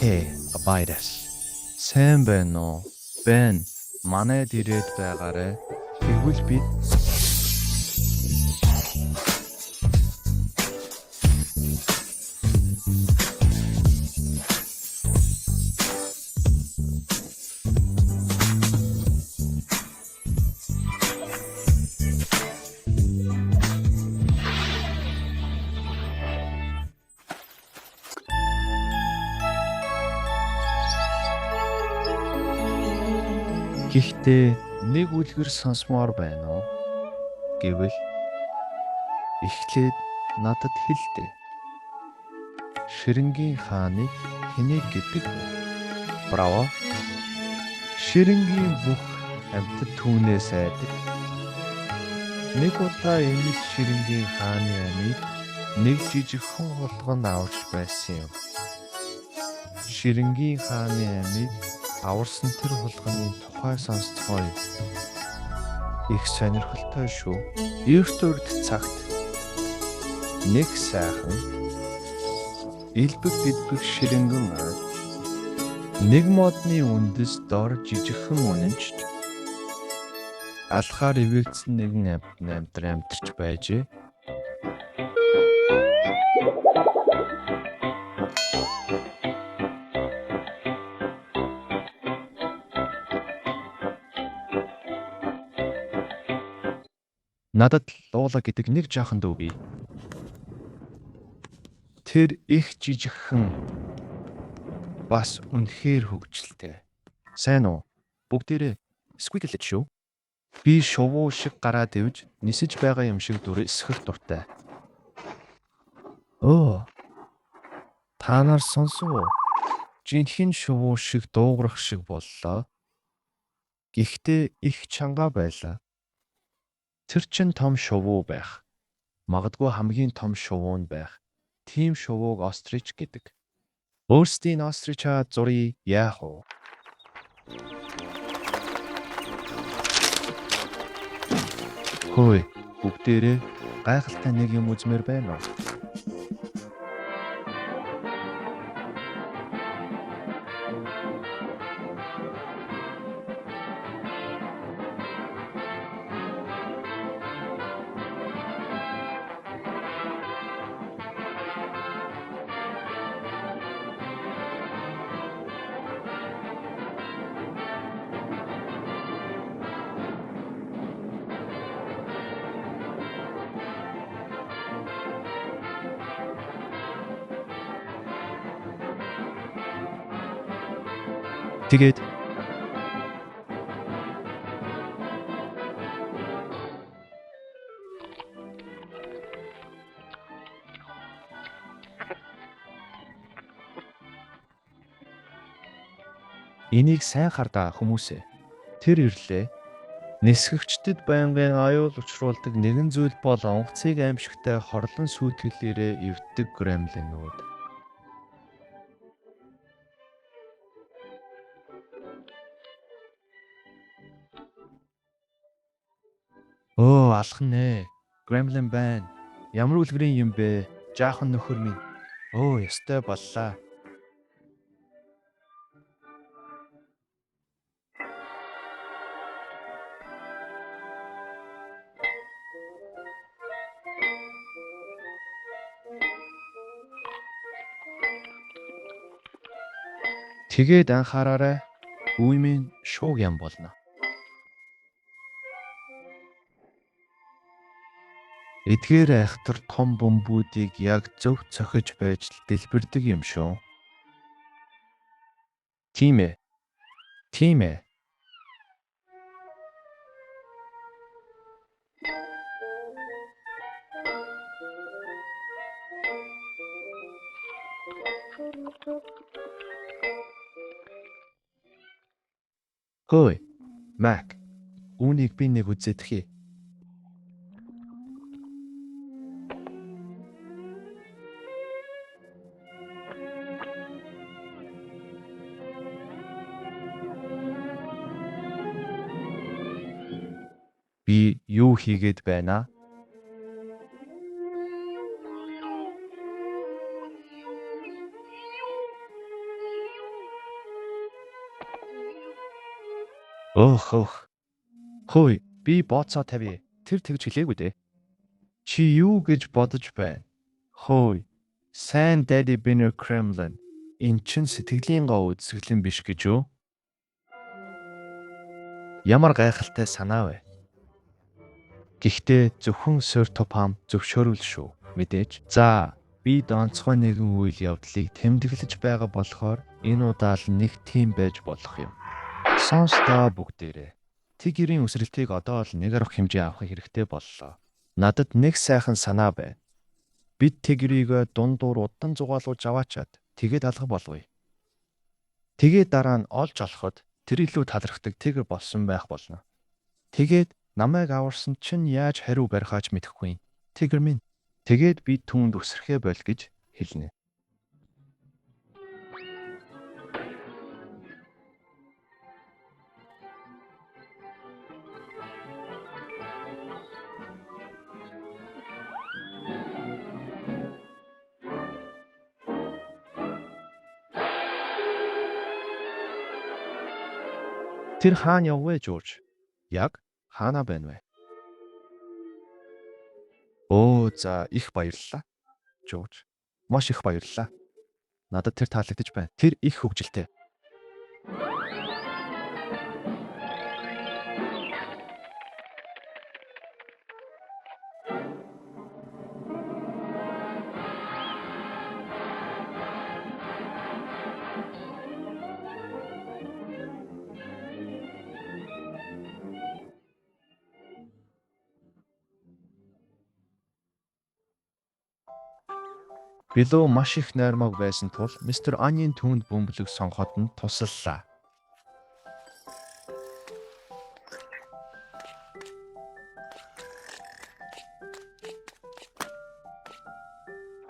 Хей, Abaidas. Сайн байна уу? Байна. Манайд ирээд байгаарай. Тэгвэл бид Гэхдээ нэг үлгэр сонсмоор байна уу? Гэвэл эхлээд надад хэлдэ. Ширэнгийн хааныг хэнийг гэдэг вэ? Браво. Ширэнгийн бүх амьтад түүнээс айдаг. Нэг удаа эмэл ширэнгийн хааны амийг нэг жижигхэн хулганд аварч байсан юм. Ширэнгийн хааны амийг аварсан тэр хулганы тухай сонсцгоё. Их сонирхолтой шүү. Эрт урд цагт нэг сайхан элбэг дэлбэг ширэнгэн ойд нэг модны үндэс дор жижигхэн үнэнчд алхаар ивэгдсэн нэгэн амьдарч байжээ. Надад луула гэдэг нэг жаахан дүү бий. Тэр их жижигхэн бас үнэхээр хөвгчлөлтэй. Сайн уу? Бүгдээрээ squeak-лээд шүү. Би шувуу шиг гараад ивж нисэж байгаа юм шиг эсгэх дуртай. Та нар сонсов уу? Жинхэнэ шувуу шиг дуугарах шиг боллоо. Гэхдээ их чанга байлаа. Тэр чин том шувуу байх. Магадгүй хамгийн том шувуу нь байх. Тим шувууг острич гэдэг. Өөрсдийн остричаа зуръя яах вэ? Хөөе, бүгдээрээ гайхалтай нэг юм үзмээр байна уу? Тэгээд энийг сайн хардаа хүмүүсээ. Тэр ирлээ. Нисгэгчдэд байнгын аюул учруулдаг нэгэн зүйл бол онгоцыг аимшигтай хорлон сүйтгэлээрээ эвддэг гремлинүүд. Алхан нэ. Гремлин байна. Ямар үлгэрийн юм бэ? Жаахан нөхөр минь. Ёстой боллаа. Тэгээд анхаараарай. Үе минь шууг ям болно. Эдгээр айхтар том бөмбүүдийг яг зөв цохиж байж дэлбэрдэг юм шүү. Тийм ээ. Хөөе, Мак. Үүнийг би нэг үзэтгэе. Би юу хийгээд байна? Өөх. Хөөе, би бооцоо тавья. Тэр тэгж хэлээгүй дээ. Чи юу гэж бодож байна? Хөөе. Сайн Daddy Binner Kremlin. Эн чин сэтгэлийн гоо үзэсгэлэн биш гэж үү? Ямар гайхалтай санаа вэ? Гэхдээ зөвхөн Sir Topham зөвшөөрөл шүү. Мэдээж. За, би онцгой нэгэн үйл явдлыг тэмдэглэж байгаа болохоор энэ удаал нэг тийм байж болох юм. Сонстоо бүгдээрээ. Тигрийн үсрэлтийг одоо л нэг арга хэмжээ авах хэрэгтэй боллоо. Надад нэг сайхан санаа байна. Бид тигрийг дундуур удан зугаалуулж аваачаад тэгээд алга болгоё. Тэгээд дараа нь олж олоход тэр илүү талархдаг тигр болсон байх болно. Тэгээд намайг аварсан чинь яаж хариу барихаач мэдэхгүй. Тигр минь. Тэгээд би түүнд үсрэхээ боль гэж хэлнэ. Тэр хаана яввэ, Жорж? Яг хаана байна вэ? Оо, за их баярлалаа, Жорж. Маш их баярлалаа. Надад тэр таалагдж байна. Тэр их хөвгөлтэй. Билүү маш их нойрмог байсан тул Мистер Анийн түүнд бөмбөлөг сонгоход нь тусаллаа.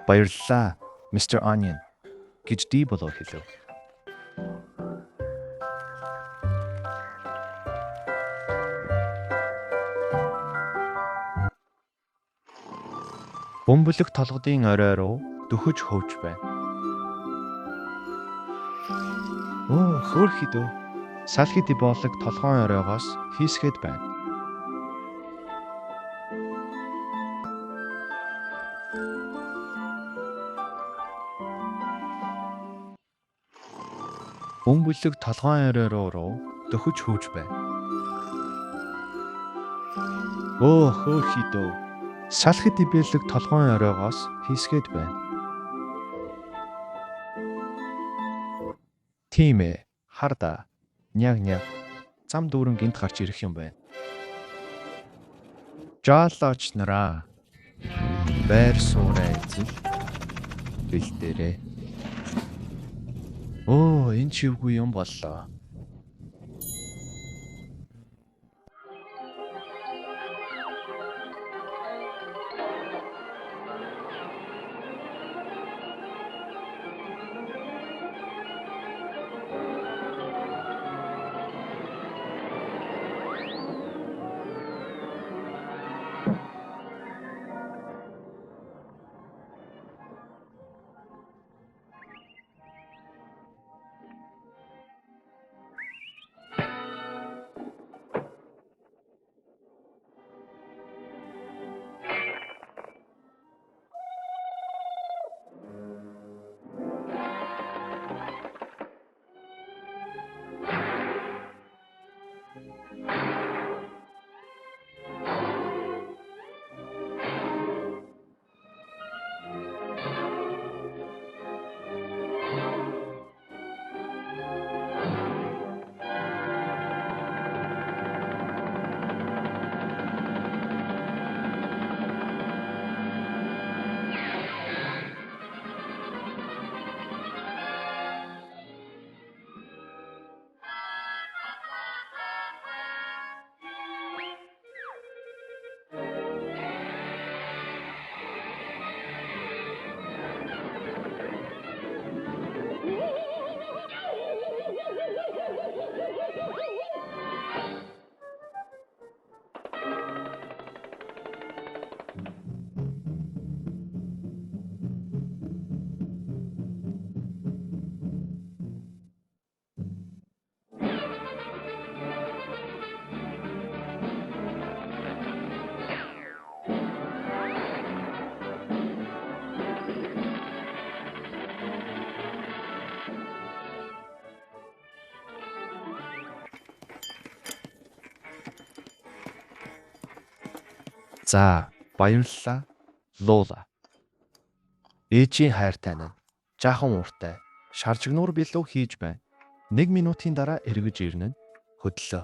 Баярлалаа, Мистер Onion гэж ди болоо хэлв. Бөмбөлөг толгодын орой руу дөхөж хөвж байна. Оо, хөөрхий дөө. Салхи диболог толгойн оройгоос хийсгээд байна. Бөмбөлөг толгойн орой руу дөхөж хөвж байна. Оо, хөөрхий дөө. Салхи диболог толгойн оройгоос хийсгээд байна. Тийм ээ. Харда. Няг. Зам дүүрэн гинт гарч ирэх юм байна. Жаалаач нараа. Байр суурай эзэл. Бэлдээрээ. Оо, энэ ч юугүй юм боллоо. За, баярлалаа. Лула. Ээжийн хайртай нь жаахан ууртай. Шаржигнуур билүү хийж байна. 1 минутын дараа эргэж ирнэ. Хөдлөө.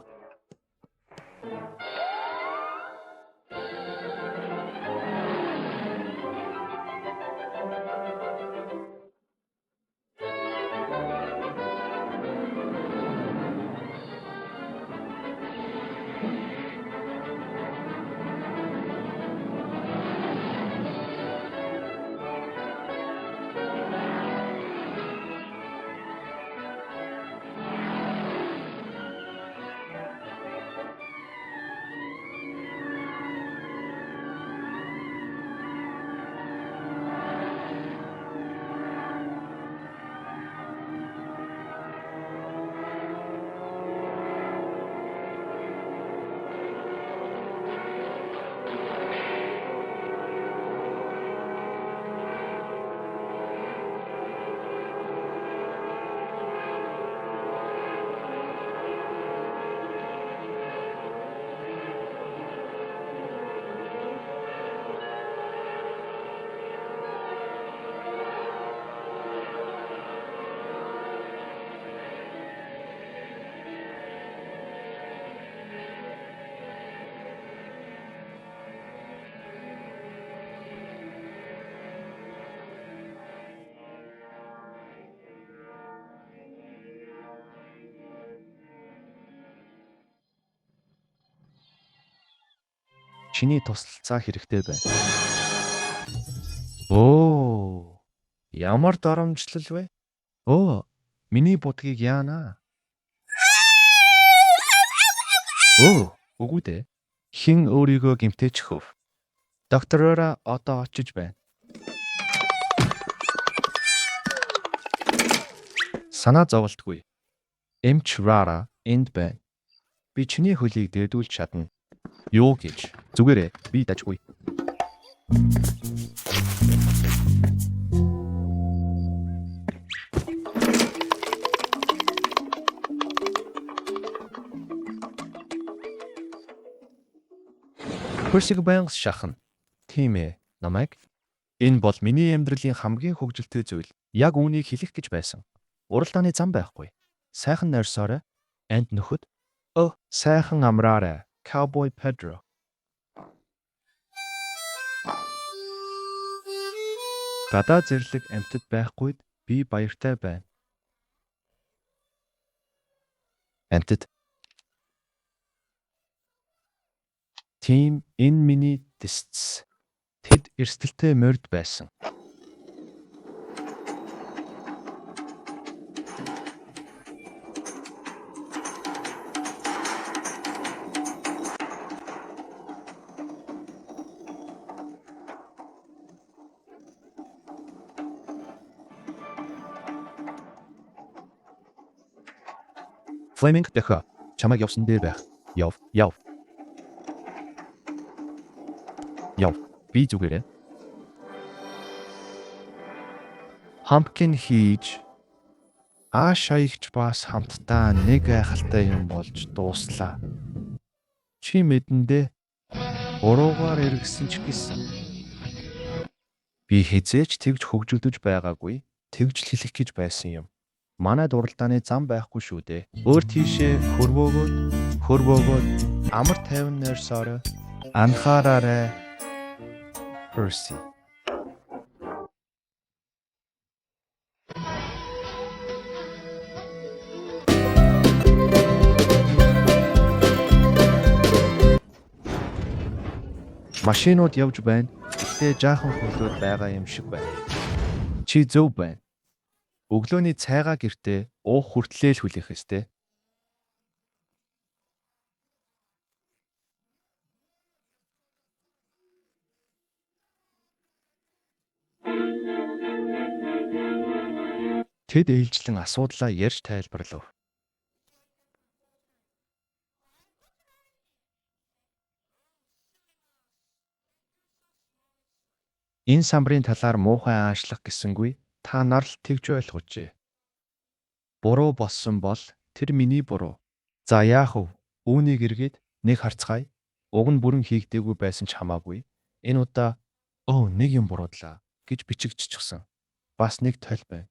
Чиний туслалцаа хэрэгтэй байна. Оо, ямар доромжлол вэ? Оо, миний будгийг яана. Оо, үгүй дээ. Хэн өөрийгөө гэмтээч хөв. Доктороо одоо очиж байна. Санаа зовлтгүй. Эмч Рара энд байна. Би чиний хөлийг дээдүүлж чадна. Юу гэж? Зүгээрээ би дажгүй. Хөрсийг байнга шахна. Тийм ээ, намайг. Энэ бол миний амьдралын хамгийн хөгжилтэй зүйл. Яг үүнийг хэлэх гэж байсан. Уралдааны зам байхгүй. Сайхан нойрсоорой. Энд нөхөд. Оо, сайхан амраарай. Cowboy Pedro. Гадаа зэрлэг амьтад байхгүйд би баяртай байна. Амьтад. Тийм, энэ миний дэсц. Тэд эрсдэлтэй морд байсан. Fleming дөхөө. Чамайг явсан дээр байх. Яв. Яв. Би зүгээрээ. Pumpkin хийж аашаягч бас хамтдаа нэг гайхалтай юм болж дууслаа. Чи мэдэндээ уруугаар эргэсэн ч гэсэн. Би хизээч тэгж хөгжөлдөж байгаагүй. Тэгж л хэлэх гэж байсан юм. Манай дуралдааны зам байхгүй шүү дээ. Өөр тийшээ хөрвөөгөөд амар тайван нойрсоорой. Анхаараарай. Percy. Машинууд явж байна. Гэтэ жаахан хөлөөд байгаа юм шиг байна. Чи зөв байна. Өглөөний цайгаа гэртээ уух хүртлээ л хүлээх ёстой. Тэд ээлжлэн асуудлаа ярьж тайлбарлав. Энэ самбарын талаар муухай аашлах гэсэнгүй та нар л тэгж ойлгожээ. Буруу болсон бол тэр миний буруу. За яах вэ? Үүнийг эргээд нэг харцгаая. Уг нь бүрэн хийгдээгүй байсан ч хамаагүй. Энэ удаа нэг юм буруудлаа гэж бичигдчихсэн. Бас нэг тойл байна.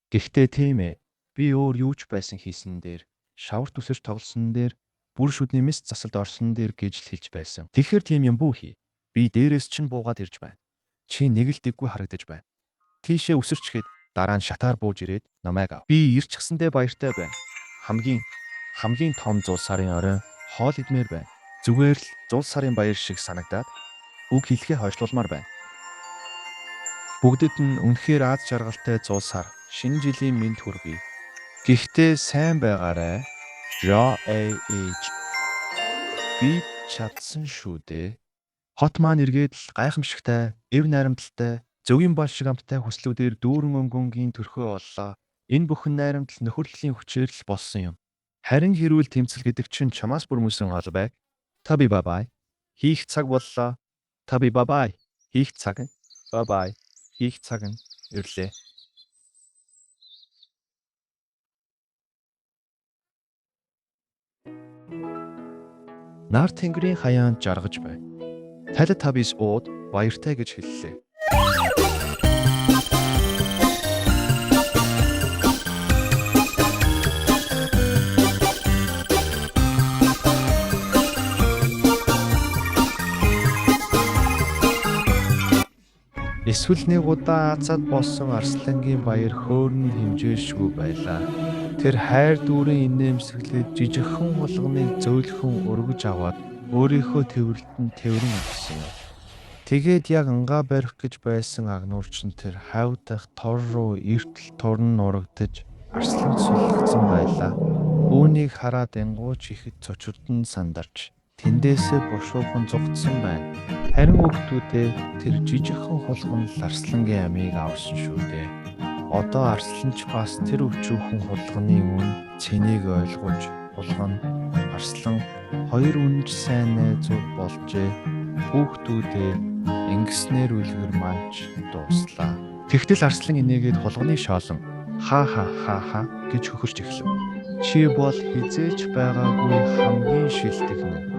Гэхдээ тийм ээ. Би өөр юу ч байсан хийсэн дээр, шавар түсэж тоглосон дээр, бүр шүдний мэс засалд орсон дээр гэж л хэлж байсан. Тэгэхээр тийм юм бүү хий. Би дээрээс чинь буугаад ирж байна. Чи нэг л дэггүй харагдаж байна. Тийшээ өсөрчгээд дараа нь шатаар бууж ирээд намайг ав. Би ирчихсэндээ баяртай байна. Хамгийн том 100 сарын орой хоол идмээр байна. Зүгээр л 100 сарын баяр шиг санагдаад үг хэлхээ хойшлуулмаар байна. Бүгдэд нь үнэхээр аз жаргалтай 100 сар шинэ жилийн мэнд хүргэе. Гэхдээ сайн байгаарай. J.A.H. Би чадсан шүү дээ. Хот маань эргээд л гайхамшигтай, эв найрамдалтай, зөвгийн бал шиг амттай хүслүүдээр дүүрэн өнгөнгийн төрхөө боллоо. Энэ бүхэн найрамдал нөхөрлөлийн хүчээр л болсон юм. Харин хэрүүл тэмцэл гэдэг чинь чамаас бүр мөсөн гол байг. Таби бабай. Хийх цаг боллоо. Таби бабай. Хийх цаг нь. Бабай. Хийх цаг нь ирлээ. Нар тэнгэрийн хаяанд жаргаж байна. Талитабис ууд баяртай гэж хэллээ. Эсвэл нэг удаа азад болсон арслангийн баяр хөөрн хэмжээшгүй байлаа. Тэр хайр дүүрэн инээмсэглээд жижигхэн хулганыг зөөлхөн өргөж аваад өөрийнхөө тэврэлтэнд тэврэн авсан юм. Тэгээд яг ангаа барих гэж байсан агнуурч нь тэр хавдах тор руу эртл турн нурагдаж арслан суллагдсан байлаа. Үүнийг хараад энгууч ихэд цочирдон сандарч тэндээсээ бушуухан зугтсан байна. Харин хүүхдүүдээ тэр жижигхэн хулган л арслангийн амийг авсан шүү дээ. Одоо арсланч бас тэр өчүүхэн хулганы үн цэнийг ойлгож хулган арслан хоёр үнж сайн найзууд болжээ. Хүүхдүүдээ ингэснээр үлгэр манч дууслаа. Тэгтэл арслан инээгээд хулганы шоолон ха гэж хөхөрч эхлэв. Чи бол хизээч байгаагүй хамгийн шилдэг нь.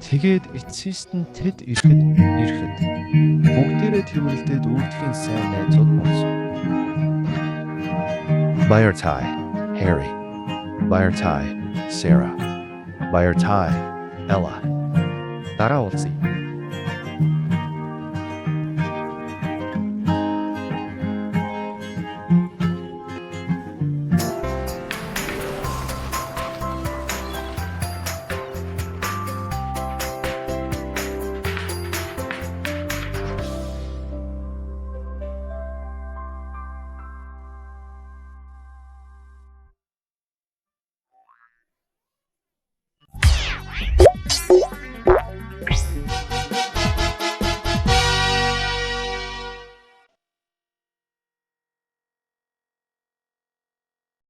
Тэгээд эцсийст нь тэд ирэхэд бүгдээрээ тэрвэрлдээд үүдхийн сайн найзууд болсон. Баяртай Harry, баяртай Sarah, баяртай Ella. Дараа уулзъя.